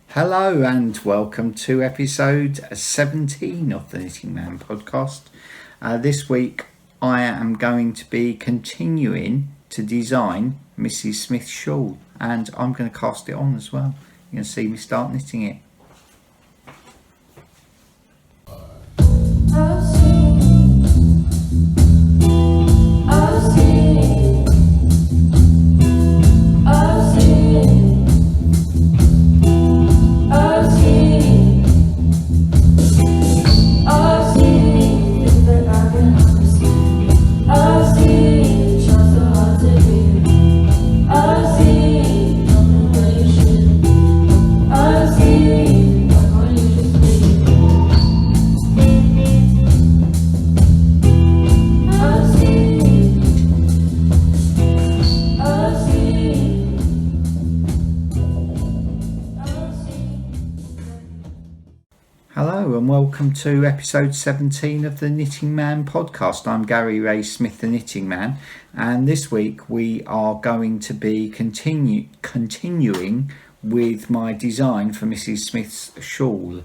Hello and welcome to episode 17 of the Knitting Man podcast. This week I am going to be continuing to design Mrs. Smith's shawl, and I'm going to cast it on as well. You're going to see me start knitting it. Hello and welcome to episode 17 of the Knitting Man podcast. I'm Gary Ray Smith, the Knitting Man, and this week we are going to be continuing with my design for Mrs. Smith's shawl.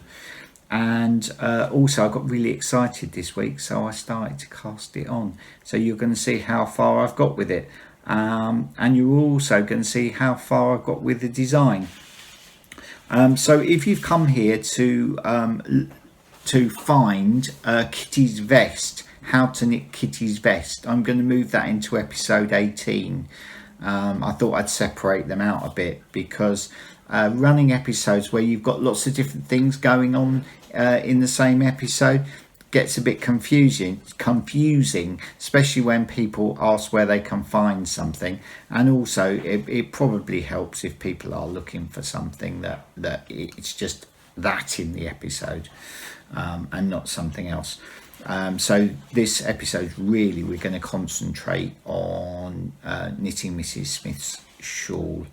And also I got really excited this week, so I started to cast it on. So you're going to see how far I've got with it, and you're also going to see how far I've got with the design. So if you've come here to find Kitty's vest, how to knit Kitty's vest, I'm going to move that into episode 18. I thought I'd separate them out a bit because running episodes where you've got lots of different things going on in the same episode gets a bit confusing, especially when people ask where they can find something. And also it probably helps if people are looking for something that it's just that in the episode, and not something else. So this episode really we're going to concentrate on knitting Mrs. Smith's shawl.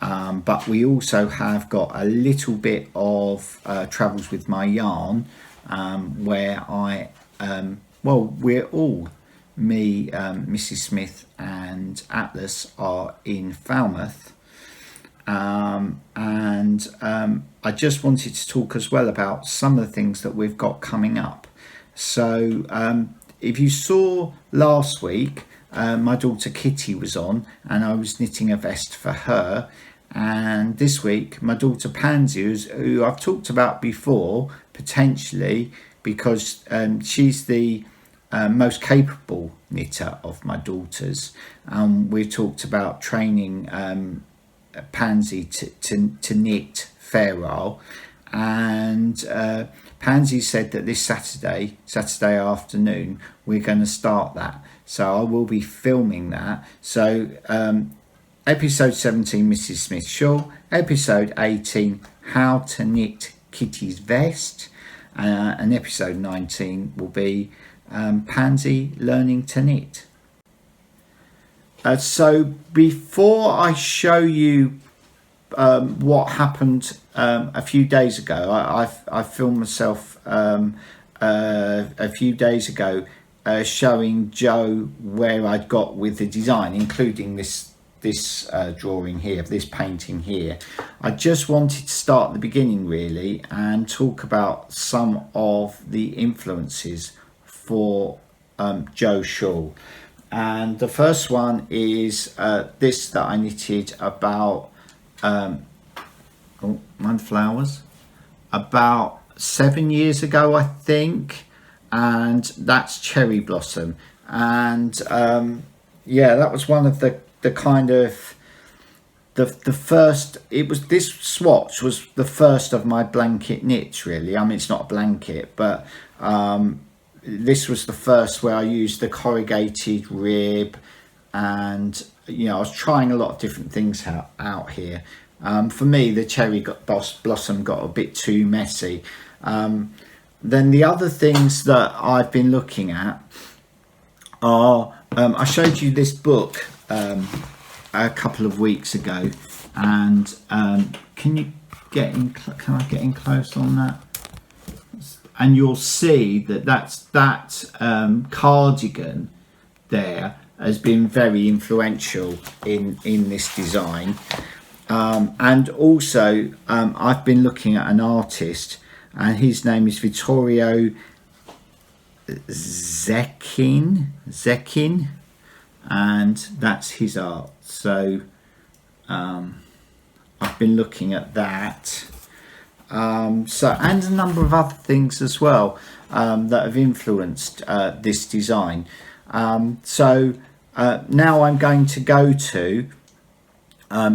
But we also have got a little bit of travels with my yarn, where we're all, me, Mrs. Smith and Atlas are in Falmouth, and I just wanted to talk as well about some of the things that we've got coming up. So if you saw last week, my daughter Kitty was on and I was knitting a vest for her. And this week my daughter Pansy, who I've talked about before potentially because she's the most capable knitter of my daughters. We've talked about training Pansy to knit Floral, and Pansy said that this Saturday afternoon we're going to start that, so I will be filming that. So episode 17 Mrs. Smith's shawl, episode 18 how to knit Kitty's vest, and episode 19 will be Pansy learning to knit. So before I show you what happened a few days ago, I filmed myself a few days ago showing Joe where I'd got with the design, including this drawing here, this painting here. I just wanted to start at the beginning really and talk about some of the influences for Joe's shawl. And the first one is this that I knitted about flowers about 7 years ago, I think, and that's Cherry Blossom. And that was one of the kind of the first. It was, this swatch was the first of my blanket knits really. I mean, it's not a blanket, but this was the first where I used the corrugated rib, and I was trying a lot of different things out here. For me, the Cherry Blossom got a bit too messy. Then the other things that I've been looking at are, I showed you this book a couple of weeks ago, and can I get in close on that? And you'll see that cardigan there has been very influential in this design. And also I've been looking at an artist, and his name is Vittorio Zekin, and that's his art. So I've been looking at that. So, and a number of other things as well that have influenced this design. So now I'm going to go to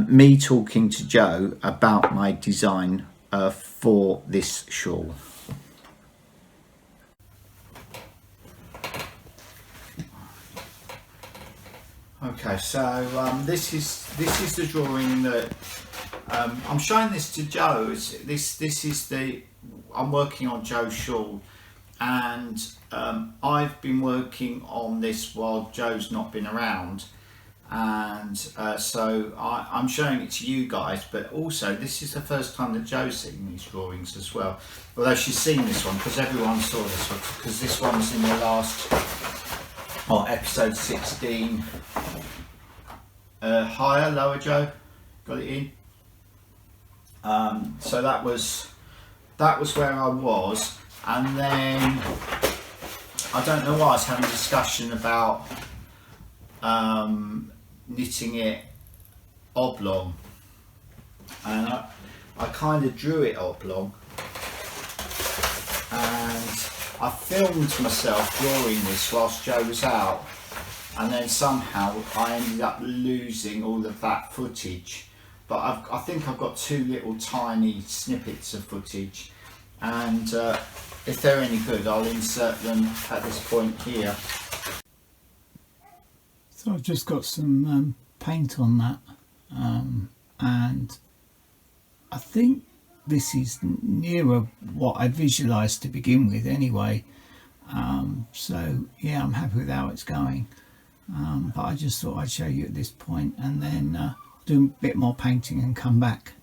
me talking to Joe about my design for this shawl. Okay, so this is the drawing that I'm showing this to Joe. This is the, I'm working on Joe's shawl, and I've been working on this while Joe's not been around, and so I'm showing it to you guys, but also this is the first time that Joe's seen these drawings as well, although she's seen this one because everyone saw this one, because this one was in the last episode 16. Higher, lower, Joe, got it in. So that was where I was, and then I don't know why I was having a discussion about knitting it oblong, and I kind of drew it oblong, and I filmed myself drawing this whilst Joe was out, and then somehow I ended up losing all of that footage. But I think I've got two little tiny snippets of footage, and if they're any good, I'll insert them at this point here. So I've just got some paint on that, and I think this is nearer what I visualised to begin with anyway. So yeah, I'm happy with how it's going, but I just thought I'd show you at this point, and then do a bit more painting and come back.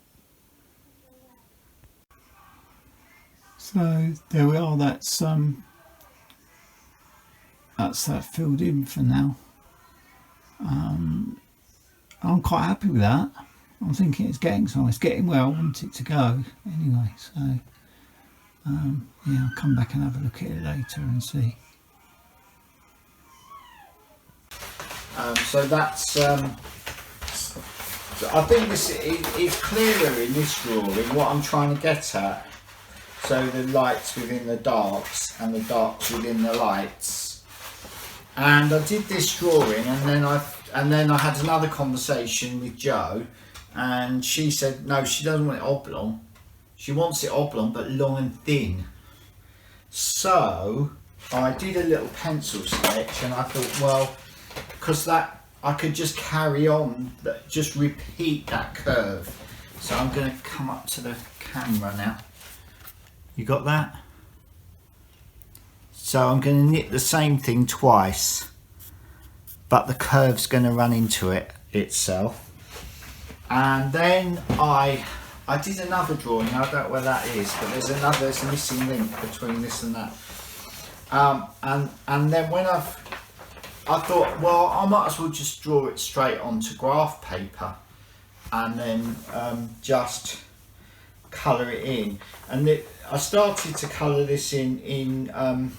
So there we are, that's that filled in for now. I'm quite happy with that. I'm thinking it's getting somewhere, it's getting where I want it to go anyway, so yeah, I'll come back and have a look at it later and see. So that's I think this is clearer in this drawing what I'm trying to get at. So the lights within the darks and the darks within the lights. And I did this drawing, and then I had another conversation with Jo, and she said no, she doesn't want it oblong. She wants it oblong but long and thin. So I did a little pencil sketch, and I thought, well, because that I could just carry on, just repeat that curve. So I'm going to come up to the camera now. You got that? So I'm going to knit the same thing twice, but the curve's going to run into it itself. And then I did another drawing. I don't know where that is, but there's a missing link between this and that. And then when I thought, well, I might as well just draw it straight onto graph paper, and then just colour it in. And I started to colour this in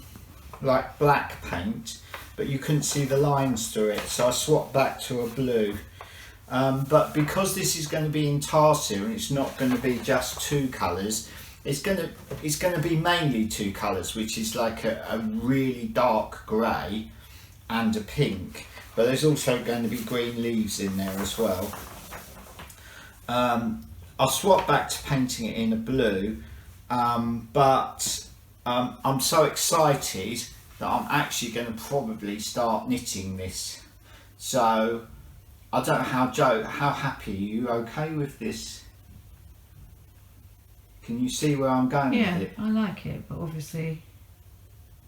like black paint, but you couldn't see the lines through it, so I swapped back to a blue. But because this is going to be in tarsia and it's not going to be just two colours, it's going to be mainly two colours, which is like a really dark grey and a pink, but there's also going to be green leaves in there as well. I'll swap back to painting it in a blue, but I'm so excited that I'm actually going to probably start knitting this. So I don't know how, Jo, how happy are you? Okay with this? Can you see where I'm going with it? Yeah, I like it, but obviously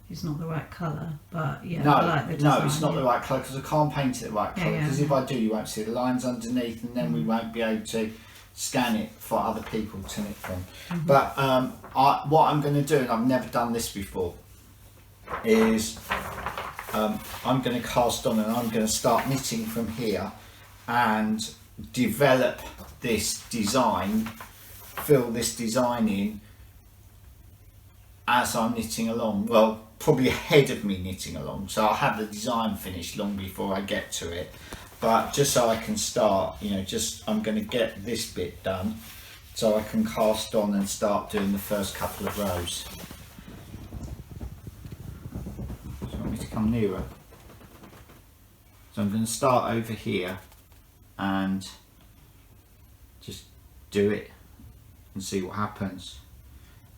it's not the right colour. But yeah, no, I like the design. No, it's not the right colour because I can't paint it the right colour, because if I do, you won't see the lines underneath, and then we won't be able to scan it for other people to knit from. But what I'm going to do, and I've never done this before, is I'm going to cast on and I'm going to start knitting from here, and develop this design, fill this design in as I'm knitting along. Well, probably ahead of me knitting along, so I'll have the design finished long before I get to it, but just so I can start, you know, just I'm going to get this bit done so I can cast on and start doing the first couple of rows. So I want me to come nearer. So I'm going to start over here and just do it and see what happens.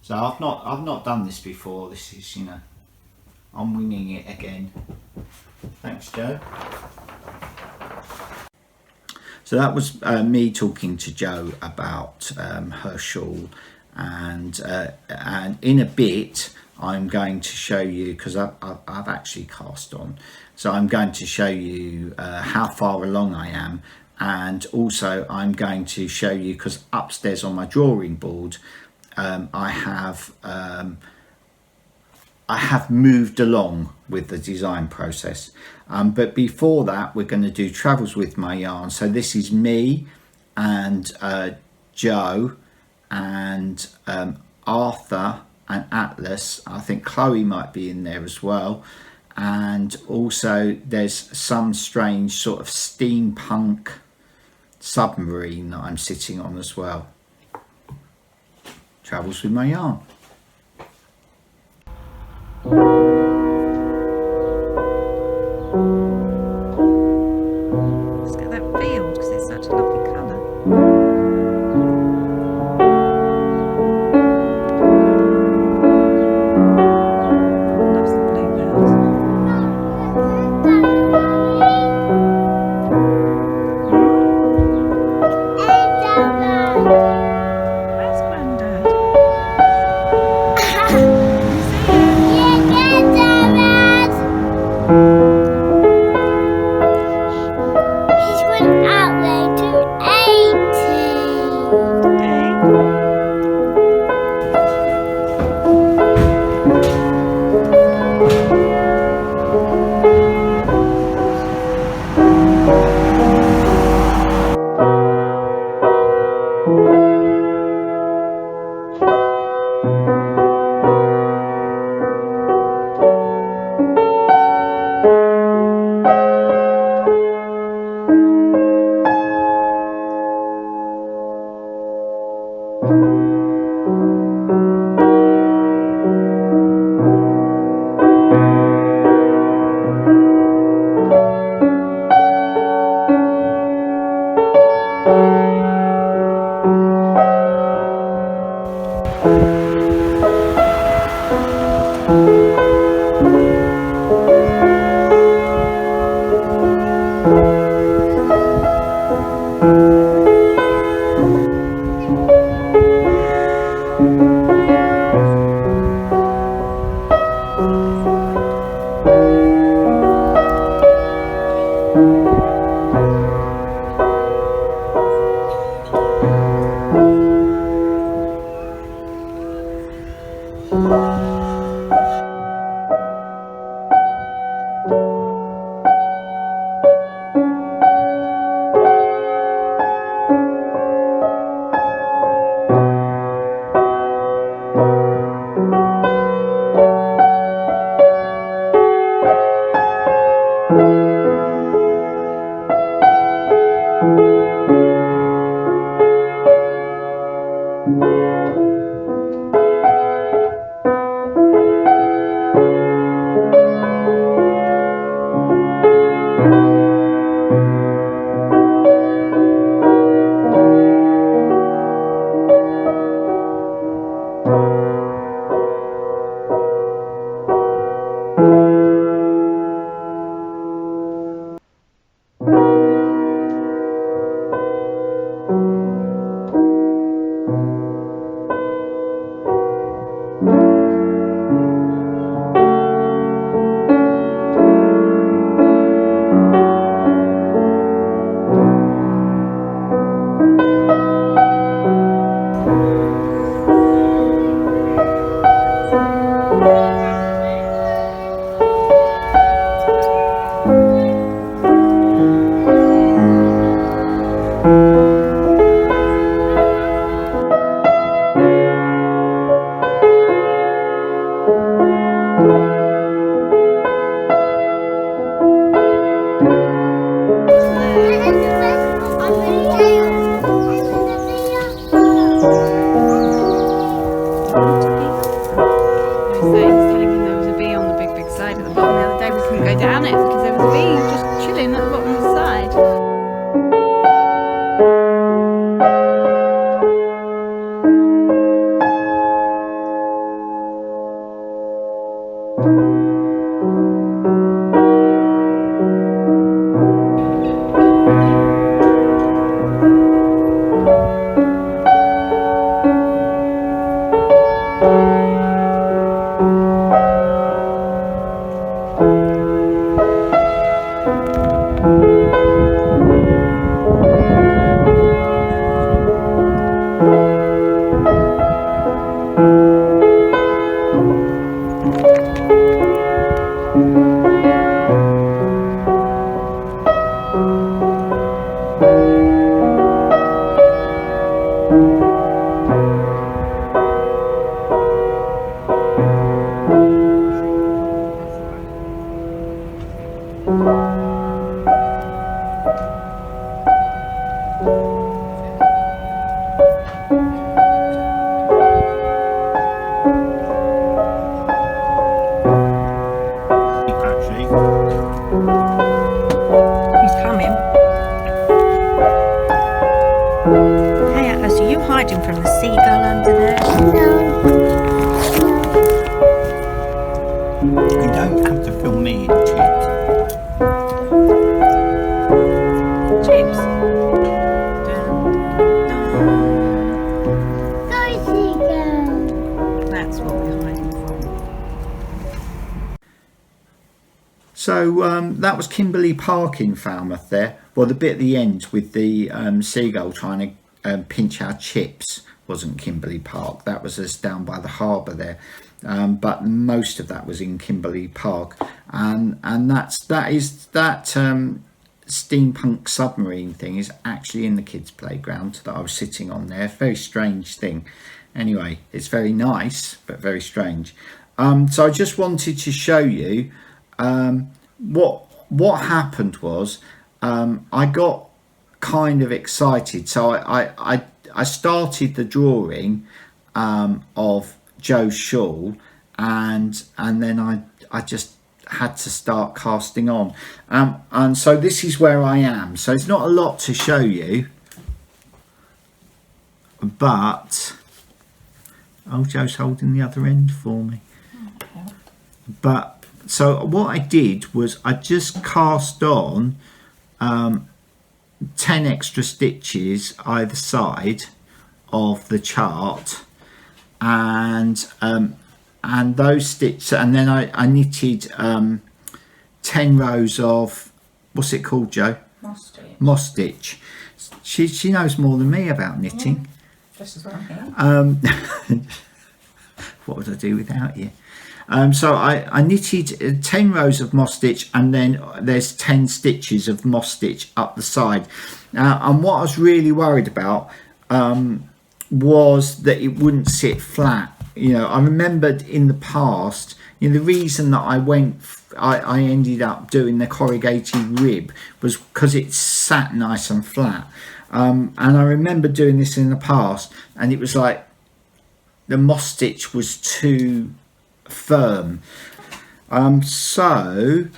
So I've not done this before. This is, you know, I'm winging it again. Thanks, Joe. So that was me talking to Joe about her shawl, and in a bit I'm going to show you, because I've actually cast on, so I'm going to show you how far along I am, and also I'm going to show you, because upstairs on my drawing board I have moved along with the design process, but before that we're going to do travels with my yarn. So this is me and Joe and Arthur and Atlas. I think Chloe might be in there as well, and also there's some strange sort of steampunk submarine that I'm sitting on as well. Travels with my yarn. Let's get that field because it's such a lovely colour. Loves the bluebirds. Where's Grandad? So that was Kimberley Park in Falmouth there. Well, the bit at the end with the seagull trying to pinch our chips wasn't Kimberley Park. That was us down by the harbour there. But most of that was in Kimberley Park, and that steampunk submarine thing is actually in the kids' playground that I was sitting on there. Very strange thing. Anyway, it's very nice but very strange. So I just wanted to show you what happened was I got kind of excited. So I started the drawing of Joe's shawl, and then I just had to start casting on, and so this is where I am. So it's not a lot to show you, but Joe's holding the other end for me. But so what I did was I just cast on 10 extra stitches either side of the chart, and those stitches, and then I knitted 10 rows of, what's it called, Joe? Moss stitch. She knows more than me about knitting. Just as well here. What would I do without you? So I knitted 10 rows of moss stitch, and then there's 10 stitches of moss stitch up the side. And what I was really worried about was that it wouldn't sit flat. You know, I remembered in the past, you know, the reason that I ended up doing the corrugated rib was because it sat nice and flat. And I remember doing this in the past, and it was like the moss stitch was too firm. So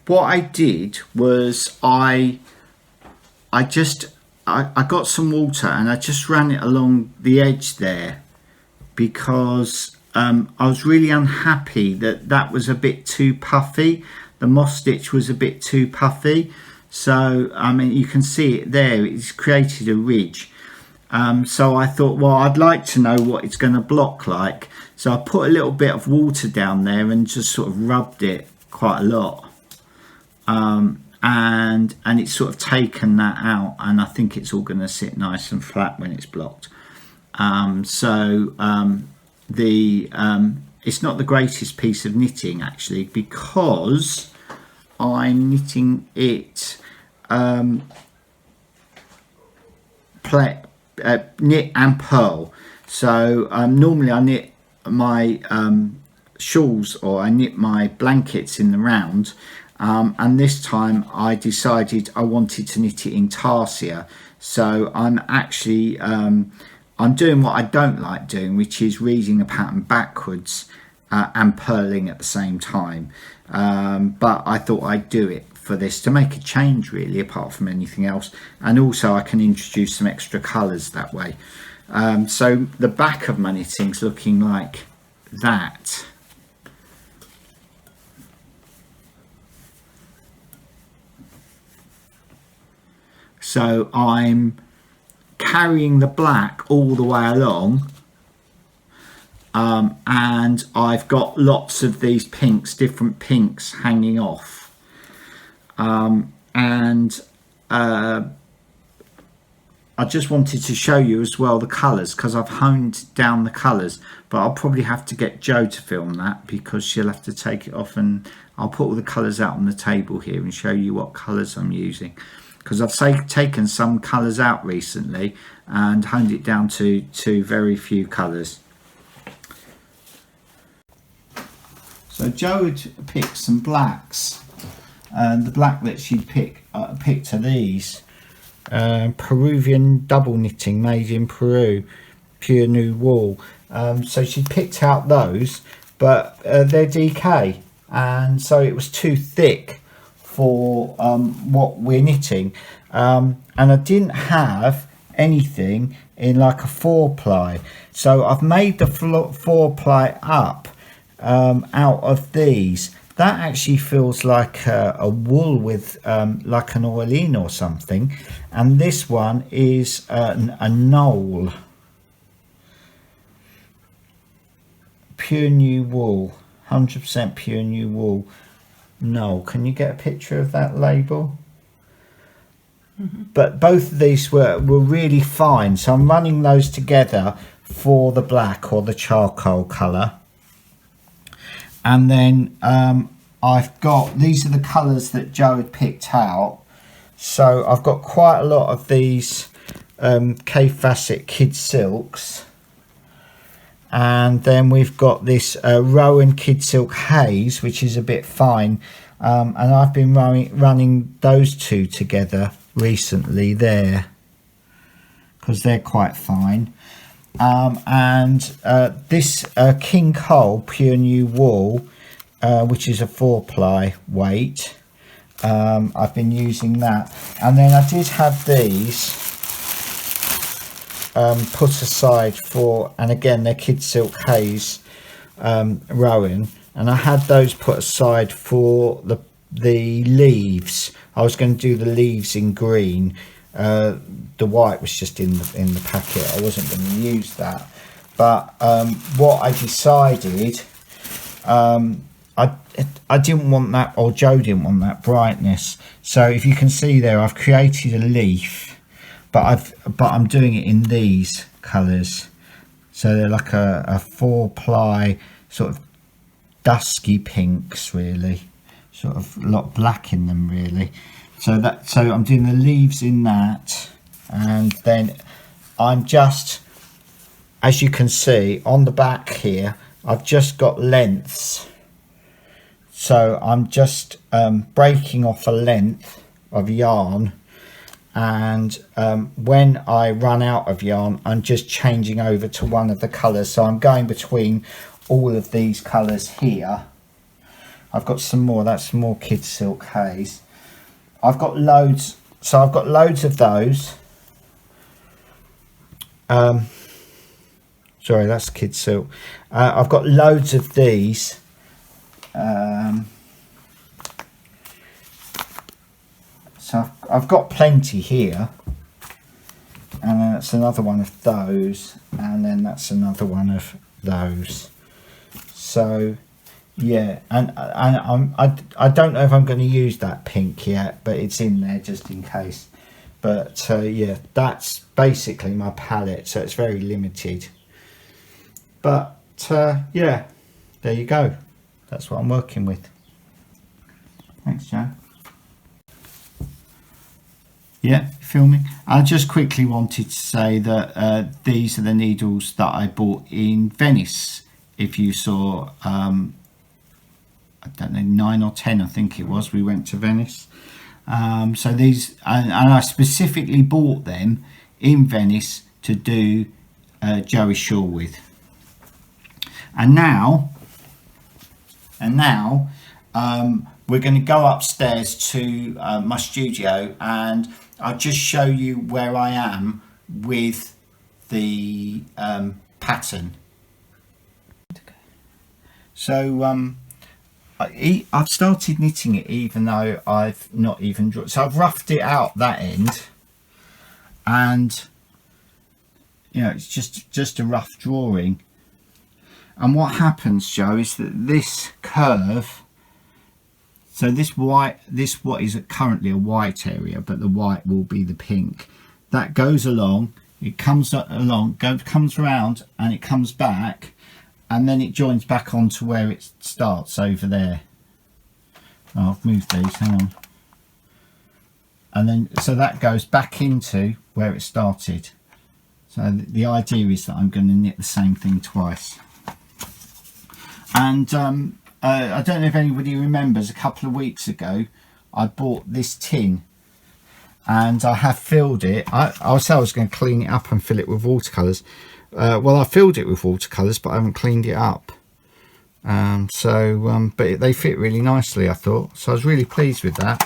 what I did was I got some water and I just ran it along the edge there, because I was really unhappy that was a bit too puffy. The moss stitch was a bit too puffy. So I mean, you can see it there, it's created a ridge. So I thought, well, I'd like to know what it's going to block like. So I put a little bit of water down there and just sort of rubbed it quite a lot. And it's sort of taken that out, and I think it's all going to sit nice and flat when it's blocked. It's not the greatest piece of knitting actually, because I'm knitting it knit and purl. So normally I knit my shawls, or I knit my blankets in the round, and this time I decided I wanted to knit it in tarsia. So I'm actually I'm doing what I don't like doing, which is reading the pattern backwards and purling at the same time, but I thought I'd do it for this to make a change really, apart from anything else, and also I can introduce some extra colours that way. So the back of my knitting's looking like that. So I'm carrying the black all the way along, and I've got lots of these pinks, different pinks hanging off, and I just wanted to show you as well the colours, because I've honed down the colours, but I'll probably have to get Jo to film that, because she'll have to take it off, and I'll put all the colours out on the table here and show you what colours I'm using, because I've taken some colours out recently and honed it down to very few colours. So Jo had picked some blacks, and the black that she picked are these. Peruvian double knitting made in Peru, pure new wool. So she picked out those, but they're DK, and so it was too thick for what we're knitting, and I didn't have anything in like a 4-ply, so I've made the 4-ply up out of these. That actually feels like a wool with like an oilin or something, and this one is a knoll, pure new wool, 100% pure new wool. Noel, can you get a picture of that label? But both of these were really fine, so I'm running those together for the black or the charcoal colour. And then I've got, these are the colours that Joe had picked out, so I've got quite a lot of these K Facet Kid Silks, and then we've got this Rowan Kid Silk Haze, which is a bit fine, and I've been running those two together recently there because they're quite fine. And this King Cole Pure New Wool, which is a 4-ply weight, I've been using that. And then I did have these put aside for, and again they're Kid Silk Haze Rowan, and I had those put aside for the leaves. I was going to do the leaves in green. The white was just in the packet. I wasn't going to use that, but what I decided, I didn't want that, or Joe didn't want that brightness. So if you can see there, I've created a leaf, but I'm doing it in these colours. So they're like a 4-ply sort of dusky pinks, really, sort of a lot black in them, really. So I'm doing the leaves in that, and then I'm just, as you can see on the back here, I've just got lengths. So I'm just breaking off a length of yarn, and when I run out of yarn, I'm just changing over to one of the colours. So I'm going between all of these colours here. I've got some more, that's more Kid Silk Haze. I've got loads, so I've got loads of those. Sorry, that's Kid Silk. I've got loads of these. So I've got plenty here. And then that's another one of those. And then that's another one of those. So yeah, and I don't know if I'm going to use that pink yet, but it's in there just in case. But yeah, that's basically my palette, so it's very limited. But yeah, there you go. That's what I'm working with. Thanks, Joe. Yeah, filming. I just quickly wanted to say that these are the needles that I bought in Venice. If you saw, I don't know, 9 or 10, I think it was, we went to Venice. So these, and I specifically bought them in Venice to do Joey's shawl with. And now we're going to go upstairs to my studio, and I'll just show you where I am with the pattern. So I've started knitting it even though I've not even drawn. So I've roughed it out that end, and you know, it's just a rough drawing. And what happens, Joe, is that this curve, so this white, this what is currently a white area, but the white will be the pink, that goes along, it comes along, comes around, and it comes back, and then it joins back onto where it starts over there. Oh, I've moved these, hang on. And then, so that goes back into where it started. So the idea is that I'm going to knit the same thing twice. And I don't know if anybody remembers, a couple of weeks ago I bought this tin, and I have filled it. I said I was going to clean it up and fill it with watercolours. Well, I filled it with watercolours, but I haven't cleaned it up. But they fit really nicely, I thought, so I was really pleased with that.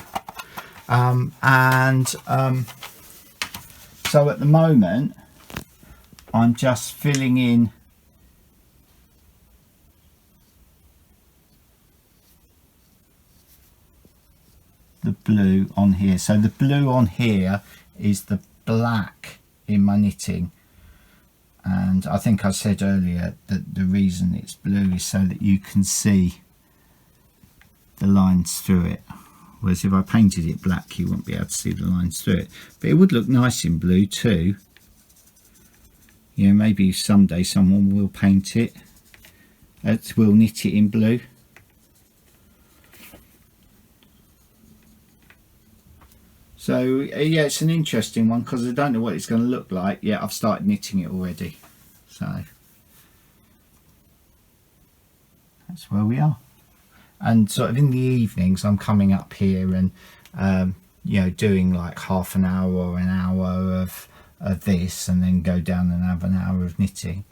So at the moment I'm just filling in the blue on here. So the blue on here is the black in my knitting, and I think I said earlier that the reason it's blue is so that you can see the lines through it. Whereas if I painted it black, you wouldn't be able to see the lines through it. But it would look nice in blue too. You know, maybe someday someone will paint it. Will knit it in blue. So yeah, it's an interesting one because I don't know what it's going to look like. Yeah, I've started knitting it already. So that's where we are. And sort of in the evenings I'm coming up here and you know, doing like half an hour or an hour of this, and then go down and have an hour of knitting.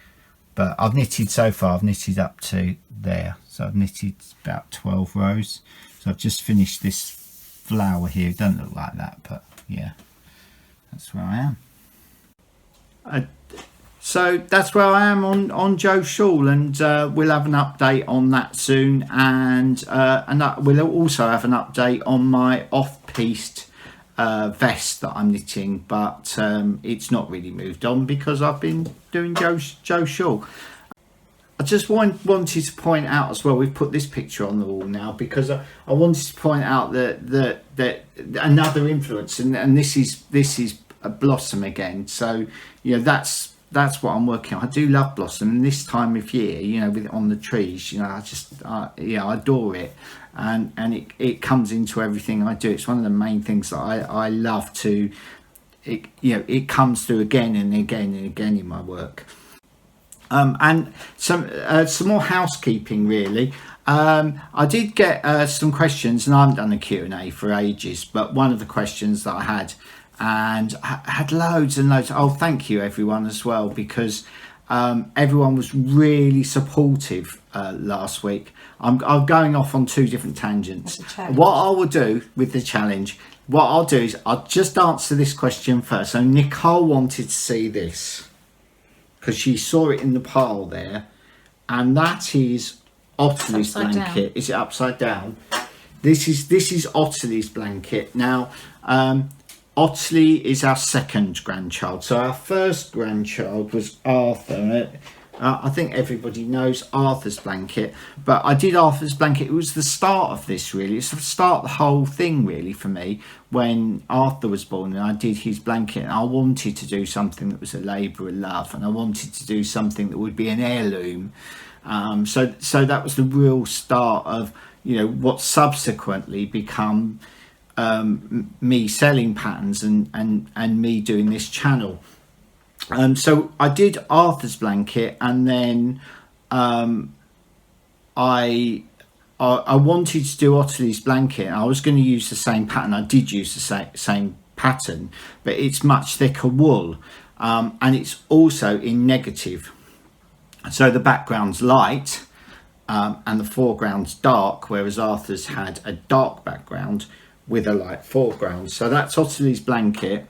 But I've knitted so far, I've knitted up to there, so I've knitted about 12 rows. So I've just finished this flower here. It doesn't look like that, but yeah, that's where I am. So that's where I am on Joe's shawl, and we'll have an update on that soon, and we'll also have an update on my off-piste vest that I'm knitting, but it's not really moved on because I've been doing Joe's shawl. I just wanted to point out as well, we've put this picture on the wall now because I wanted to point out that another influence, and this is a blossom again. So you know, that's what I'm working on. I do love blossom, and this time of year, you know, with it on the trees, you know, I adore it, and it comes into everything I do. It's one of the main things that I love to. It comes through again and again and again in my work. And some more housekeeping really. I did get some questions, and I haven't done a Q&A for ages, but one of the questions that I had, and I had loads and loads. Oh, thank you everyone as well, because everyone was really supportive last week. I'm going off on two different tangents. What I will do with the challenge, what I'll do is I'll just answer this question first. So Nicole wanted to see this because she saw it in the pile there, and that is Ottily's blanket. Down. Is it upside down? This is Ottily's blanket. Now Ottily is our second grandchild. So our first grandchild was Arthur. I think everybody knows Arthur's blanket, but I did Arthur's blanket. It was the start of this really. It's the start of the whole thing really for me when Arthur was born, and I did his blanket, and I wanted to do something that was a labour of love, and I wanted to do something that would be an heirloom. So that was the real start of, you know, what subsequently become me selling patterns and me doing this channel. So I did Arthur's blanket, and then I wanted to do Ottily's blanket. I was going to use the same pattern. I did use the same pattern, but it's much thicker wool, and it's also in negative. So the background's light and the foreground's dark, whereas Arthur's had a dark background with a light foreground. So that's Ottily's blanket,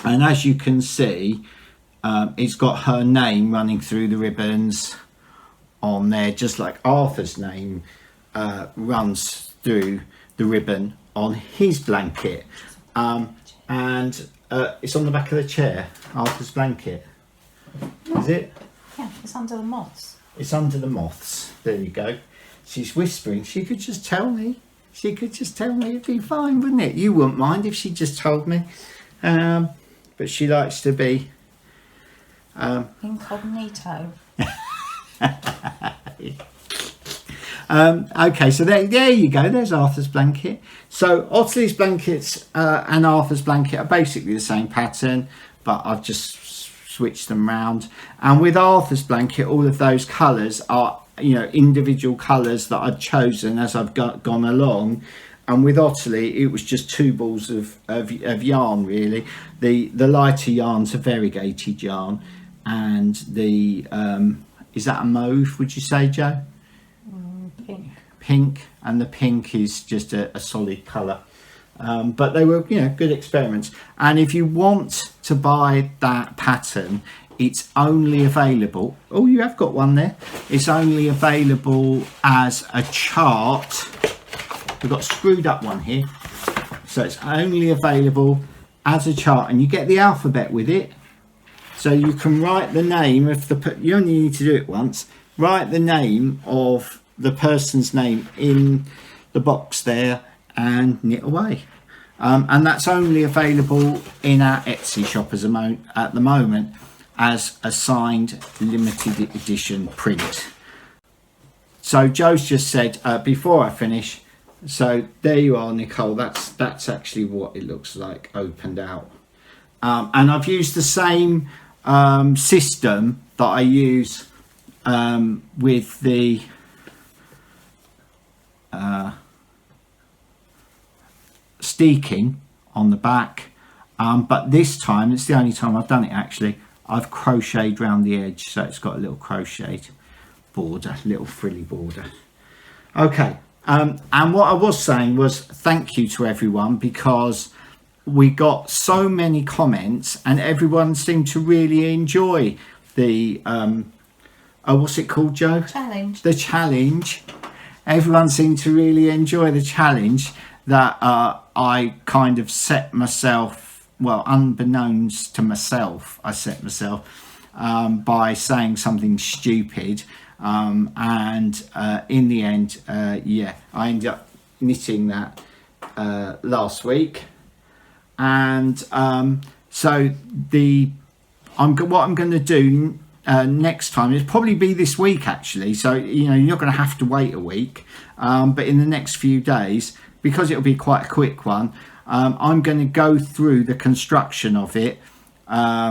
and as you can see, it's got her name running through the ribbons on there, just like Arthur's name runs through the ribbon on his blanket, and it's on the back of the chair, Arthur's blanket. Is it? Yeah, it's under the moths. It's under the moths. There you go. She's whispering. She could just tell me. She could just tell me. It'd be fine, wouldn't it? You wouldn't mind if she just told me. But she likes to be incognito. Okay, so there you go. There's Arthur's blanket. So Ottily's blankets and Arthur's blanket are basically the same pattern, but I've just switched them round. And with Arthur's blanket, all of those colours are, you know, individual colours that I've chosen as I've gone along. And with Ottily, it was just two balls of yarn really. The lighter yarn's a variegated yarn, and the is that a mauve, would you say, Joe? Pink, and the pink is just a solid colour. But they were, you know, good experiments. And if you want to buy that pattern, it's only available. Oh, you have got one there. It's only available as a chart. We've got a screwed up one here, so it's only available as a chart, and you get the alphabet with it, so you can write the name of the. You only need to do it once. Write the name of the person's name in the box there and knit away. And that's only available in our Etsy shop at the moment as a signed limited edition print. So Joe's just said, before I finish, so there you are, Nicole, that's actually what it looks like opened out. And I've used the same system that I use with the steeking on the back, but this time, it's the only time I've done it actually, I've crocheted around the edge, so it's got a little crocheted border, little frilly border. Okay, and what I was saying was thank you to everyone, because we got so many comments and everyone seemed to really enjoy the what's it called, Joe? Challenge. The challenge. Everyone seemed to really enjoy the challenge that I kind of set myself, well, unbeknownst to myself, I set myself by saying something stupid, and in the end, yeah, I ended up knitting that last week. And so what I'm going to do next time is probably be this week actually, so you know, you're not going to have to wait a week, but in the next few days, because it'll be quite a quick one, I'm going to go through the construction of it, how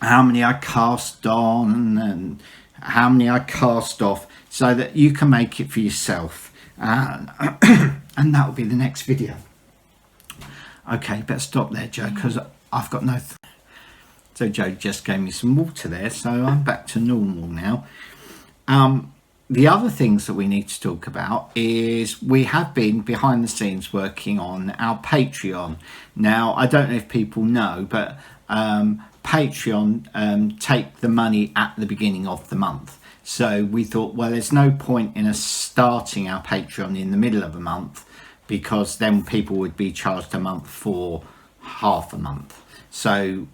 many I cast on and how many I cast off, so that you can make it for yourself, and that will be the next video. Okay, better stop there, Joe, because I've got no so Joe just gave me some water there, so I'm back to normal now. The other things that we need to talk about is we have been behind the scenes working on our Patreon. Now, I don't know if people know, but Patreon take the money at the beginning of the month. So we thought, well, there's no point in us starting our Patreon in the middle of a month, because then people would be charged a month for half a month. So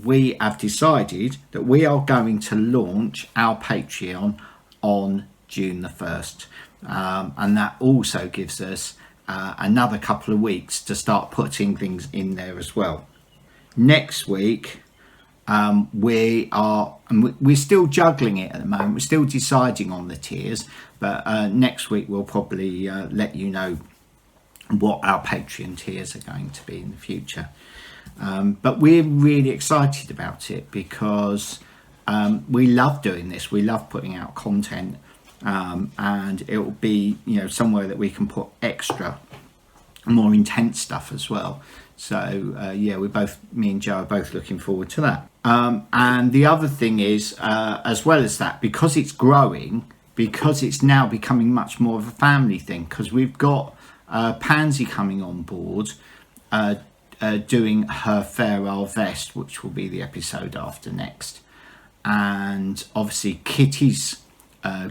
we have decided that we are going to launch our Patreon on June the 1st, and that also gives us another couple of weeks to start putting things in there as well. Next week we're still juggling it at the moment, we're still deciding on the tiers, but next week we'll probably let you know what our Patreon tiers are going to be in the future. But we're really excited about it, because we love doing this, we love putting out content, and it will be, you know, somewhere that we can put extra more intense stuff as well. So yeah, me and Joe are both looking forward to that. And the other thing is, as well as that, because it's growing, because it's now becoming much more of a family thing, because we've got Pansy coming on board, doing her farewell vest, which will be the episode after next, and obviously Kitty's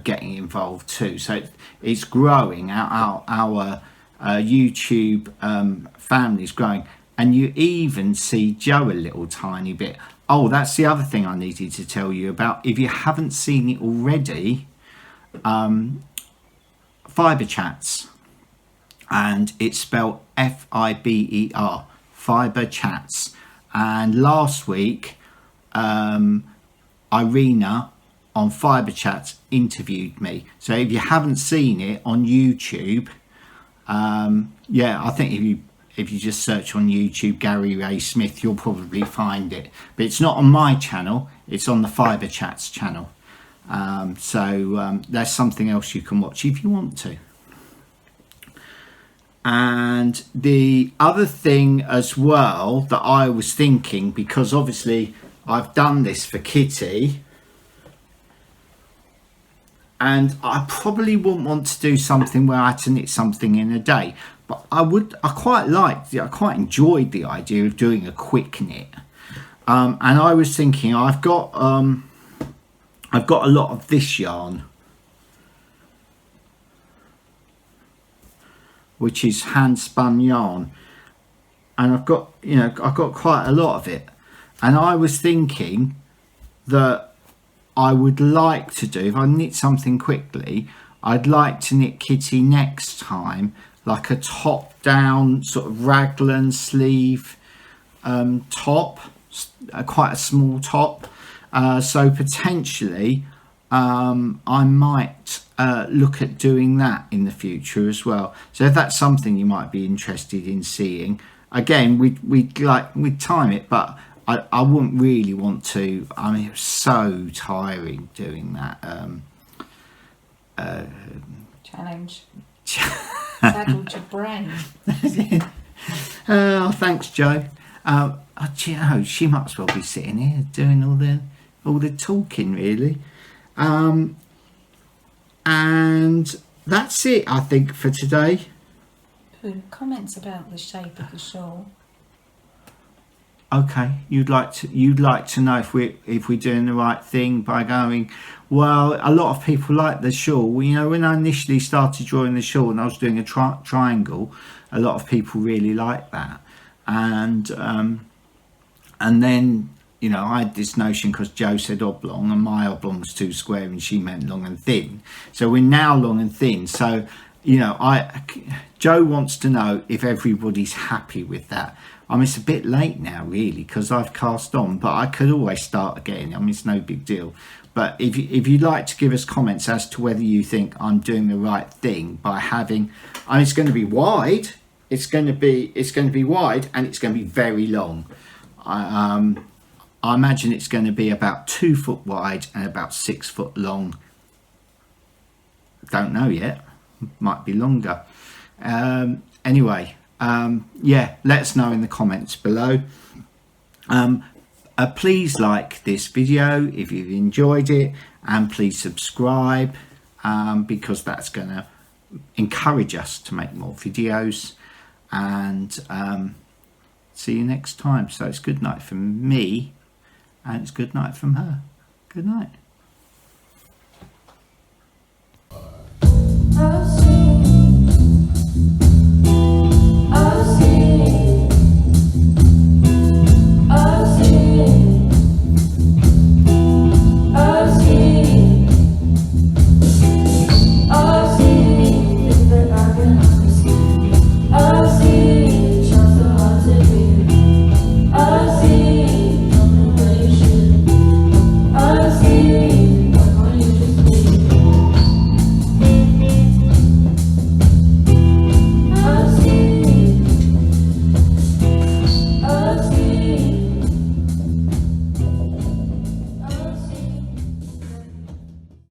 getting involved too, so it's growing. Our YouTube family is growing, and you even see Joe a little tiny bit. Oh, that's the other thing I needed to tell you about, if you haven't seen it already, Fiber Chats, and it's spelled Fiber, Fiber Chats. And last week Irina on Fiber Chats interviewed me, so if you haven't seen it on YouTube, yeah, I think if you just search on YouTube Gary Ray Smith, you'll probably find it, but it's not on my channel, it's on the Fiber Chats channel. So that's something else you can watch if you want to. And the other thing as well that I was thinking, because obviously I've done this for Kitty, and I probably wouldn't want to do something where I had to knit something in a day, but I quite enjoyed the idea of doing a quick knit. And I was thinking, I've got a lot of this yarn, which is hand spun yarn, and I've got quite a lot of it, and I was thinking that I would like to do, if I knit something quickly, I'd like to knit Kitty next time like a top down sort of raglan sleeve top, quite a small top. So potentially I might look at doing that in the future as well. So if that's something you might be interested in seeing, again, we'd time it, but I wouldn't really want to. I mean, it was so tiring doing that challenge. Saddled your brain. Oh, thanks, Joe. She might as well be sitting here doing all the talking, really. And that's it, I think, for today. Comments about the shape of the shawl. Okay, you'd like to know if we're doing the right thing by going, well, a lot of people like the shawl. You know, when I initially started drawing the shawl and I was doing a triangle, a lot of people really liked that. And then, you know, I had this notion because Joe said oblong and my oblong's too square and she meant long and thin. So we're now long and thin. So, you know, Joe wants to know if everybody's happy with that. I mean, it's a bit late now, really, because I've cast on, but I could always start again. I mean, it's no big deal. But if you'd like to give us comments as to whether you think I'm doing the right thing by having, I mean, it's going to be wide. It's going to be wide, and it's going to be very long. I imagine it's going to be about 2 foot wide and about 6 foot long. Don't know yet. Might be longer. Anyway. Yeah, let us know in the comments below. Please like this video if you've enjoyed it, and please subscribe because that's going to encourage us to make more videos. And see you next time. So it's good night from me and it's good night from her. Good night.